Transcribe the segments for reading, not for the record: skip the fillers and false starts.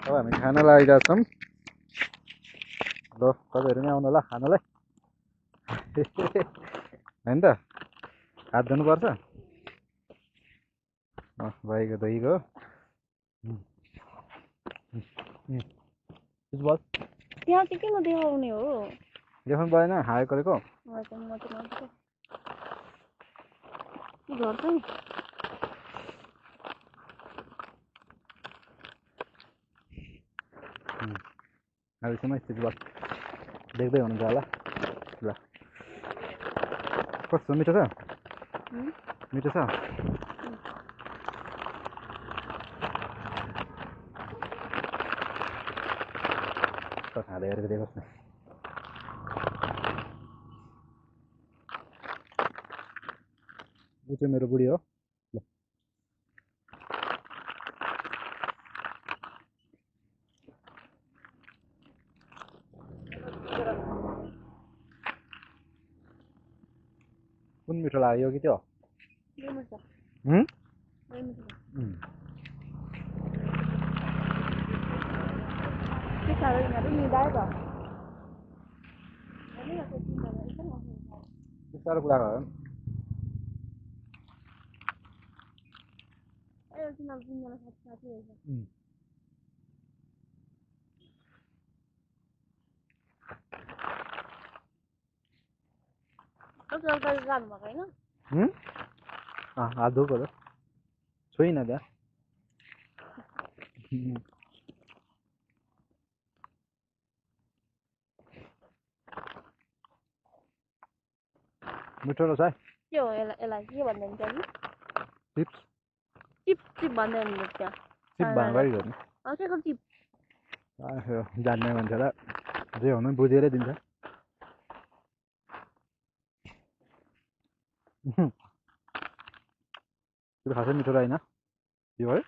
अब हामी खाना लागेका छौँ। ल तपाईँहरू पनि आउनु होला खानालाई। होइन त हात धुनुपर्छ भाइको दहीको बस त्यहाँ चाहिँ किन देखाउने हो देखाउनु परेन हायर गरेको घर चाहिँ अहिलेसम्म स्थिति बस देख्दै हुनुहुन्छ होला। ल कस्तो मिठो छ मिठो छ खाँदै गरेको देखोस् न। ऊ चाहिँ मेरो बुढी हो। ल कुन मिठो लाग्यो कि त्यो साह्रो कुरा हो हात धोको त छोइन त्यहाँ मिठो रहेछ है। के हो यसलाई के भन्दै हुन्छ कि चिप्स चिप चिप भन्दै हुनुहुन्छ त्यहाँ चिप भाँगै गर्ने के को चिप जान्ने मान्छेलाई जे हुनु बुझेरै दिन्छ। त्यो खासै मिठो रहेन यो है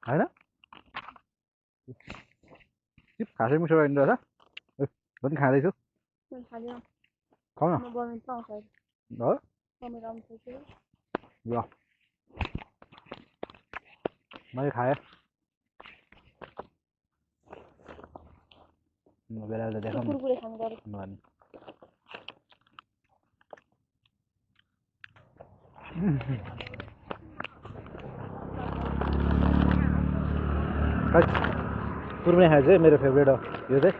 होइन चिप खासै मिठो रहेन रहेछ। पनि खाँदैछु खाऊ न हो ल मैले खाएँ बेला बेला देखाउनु कुर्मे खाए चाहिँ मेरो फेभरेट हो यो चाहिँ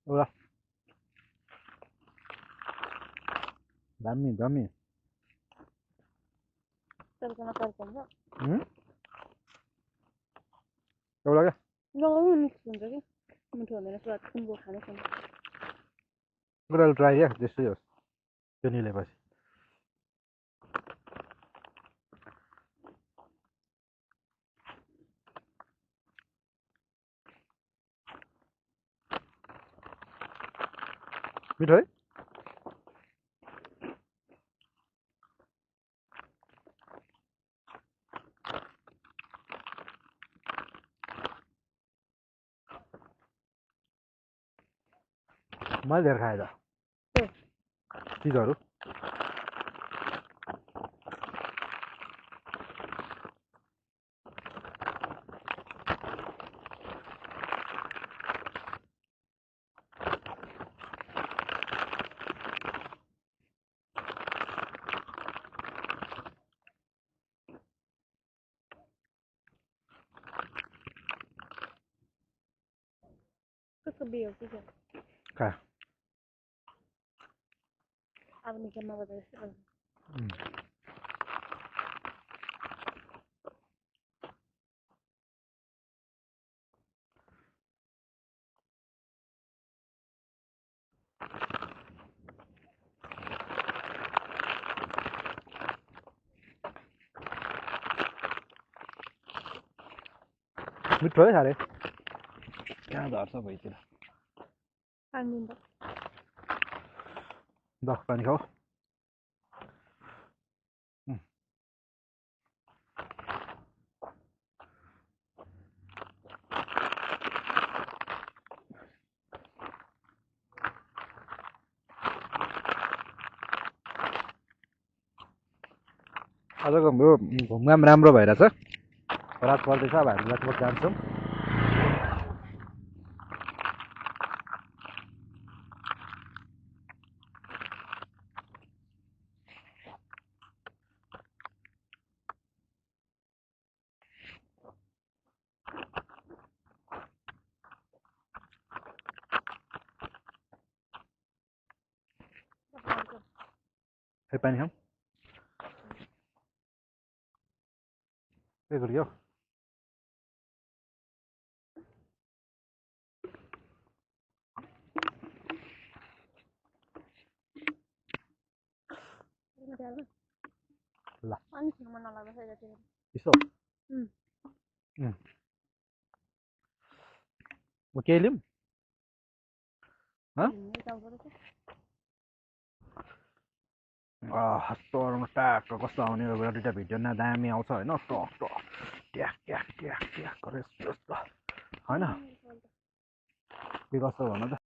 एउटा दामी दामी एउटा क्या एउटा ट्राई क्या त्यस्तै होस् त्यो निलेपछि मिठो है। मैले धेर खाएँ त चिजहरू खा मिठो है साह्रै यहाँ झर्छ भइतिर दख पानी खाऊ आजको यो घुमघाम राम्रो भइरहेछ रात पर्दैछ अब हामी लगभग जान्छौँ खै पानी खाऊँ के गरियो ल पानी खान मन नलाग्छ जति यसो म केही लिऊँ तरुण ट्याक्क कस्तो आउने दुइटा भिडियो न दामी आउँछ होइन टक टक ट्याक ट्याक ट्याक ट्याक गरेर यस्तो होइन के कस्तो भन त